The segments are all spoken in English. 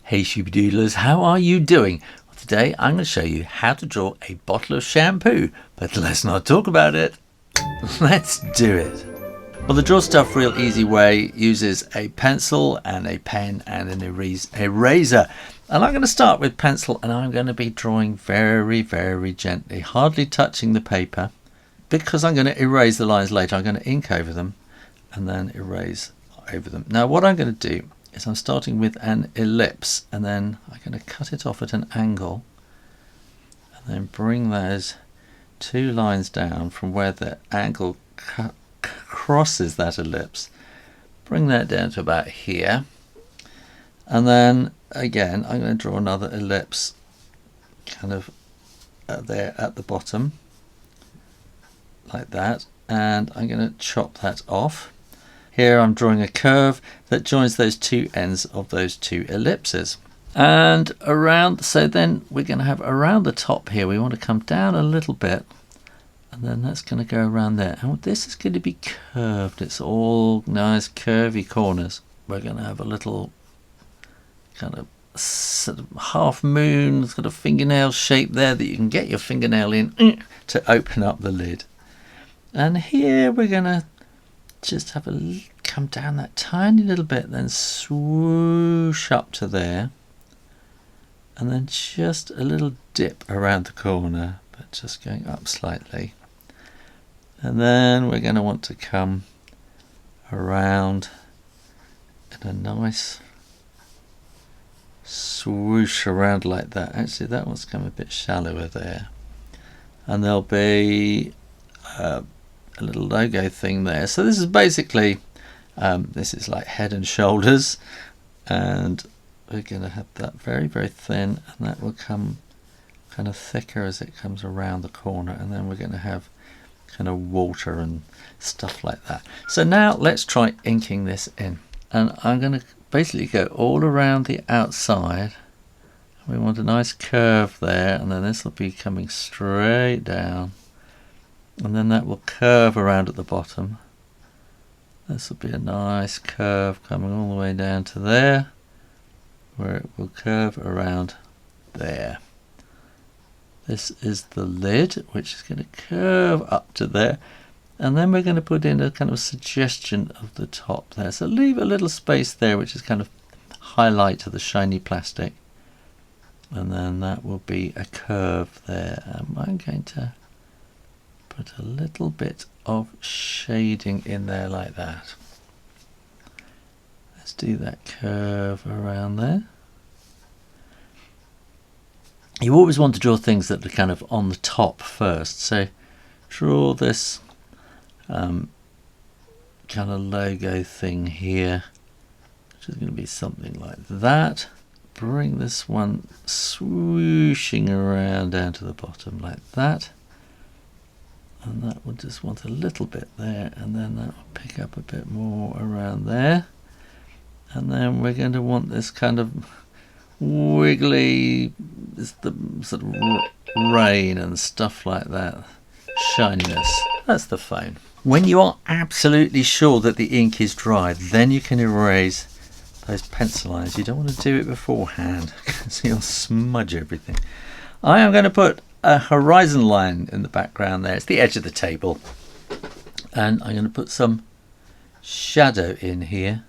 Hey Shooby-Doodlers, how are you doing? Well, today I'm going to show you how to draw a bottle of shampoo, but let's not talk about it. Let's do it. Well, the Draw Stuff Real Easy way uses a pencil and a pen and an eraser. And I'm going to start with pencil, and I'm going to be drawing very, very gently, hardly touching the paper, because I'm going to erase the lines later. I'm going to ink over them and then erase over them. Now what I'm going to do is I'm starting with an ellipse, and then I'm going to cut it off at an angle and then bring those two lines down from where the angle crosses that ellipse. Bring that down to about here, and then again I'm going to draw another ellipse kind of there at the bottom like that, and I'm going to chop that off. Here I'm drawing a curve that joins those two ends of those two ellipses. And around, so then we're going to have around the top here, we want to come down a little bit, and then that's going to go around there. And this is going to be curved. It's all nice curvy corners. We're going to have a little kind of sort of half moon sort of fingernail shape there that you can get your fingernail in to open up the lid. And here we're going to just have a come down that tiny little bit, then swoosh up to there, and then just a little dip around the corner, but just going up slightly. And then we're going to want to come around in a nice swoosh around like that. Actually, that one's come a bit shallower there, and there'll be a little logo thing there. So this is basically this is like head and shoulders, and we're going to have that very, very thin, and that will come kind of thicker as it comes around the corner, and then we're going to have kind of water and stuff like that. So now let's try inking this in, and I'm going to basically go all around the outside. We want a nice curve there, and then this will be coming straight down, and then that will curve around at the bottom. This will be a nice curve coming all the way down to there, where it will curve around there. This is the lid, which is going to curve up to there, and then we're going to put in a kind of suggestion of the top there. So leave a little space there, which is kind of highlight to the shiny plastic, and then that will be a curve there. And I'm going to put a little bit of shading in there like that. Let's do that curve around there. You always want to draw things that are kind of on the top first, so draw this kind of logo thing here, which is going to be something like that. Bring this one swooshing around down to the bottom like that. And that will just want a little bit there, and then that will pick up a bit more around there. And then we're going to want this kind of wiggly, the sort of rain and stuff like that, shininess. That's the phone. When you are absolutely sure that the ink is dry, then you can erase those pencil lines. You don't want to do it beforehand because you'll smudge everything. I am going to put a horizon line in the background there. It's the edge of the table, and I'm going to put some shadow in here,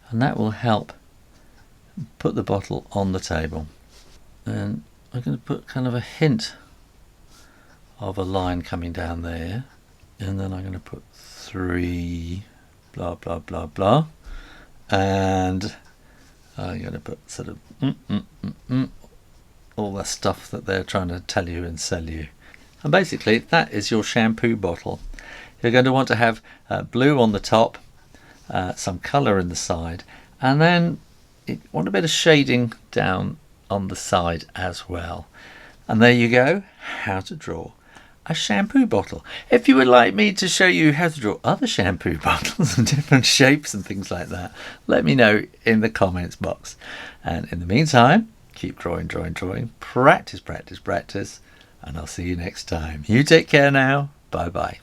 and that will help put the bottle on the table. And I'm going to put kind of a hint of a line coming down there, and then I'm going to put 3 blah blah blah blah, and I'm going to put sort of all the stuff that they're trying to tell you and sell you. And basically that is your shampoo bottle. You're going to want to have blue on the top, some colour in the side, and then you want a bit of shading down on the side as well. And there you go, how to draw a shampoo bottle. If you would like me to show you how to draw other shampoo bottles and different shapes and things like that, let me know in the comments box. And in the meantime, keep drawing, drawing, drawing. Practice, practice, practice. And I'll see you next time. You take care now. Bye bye.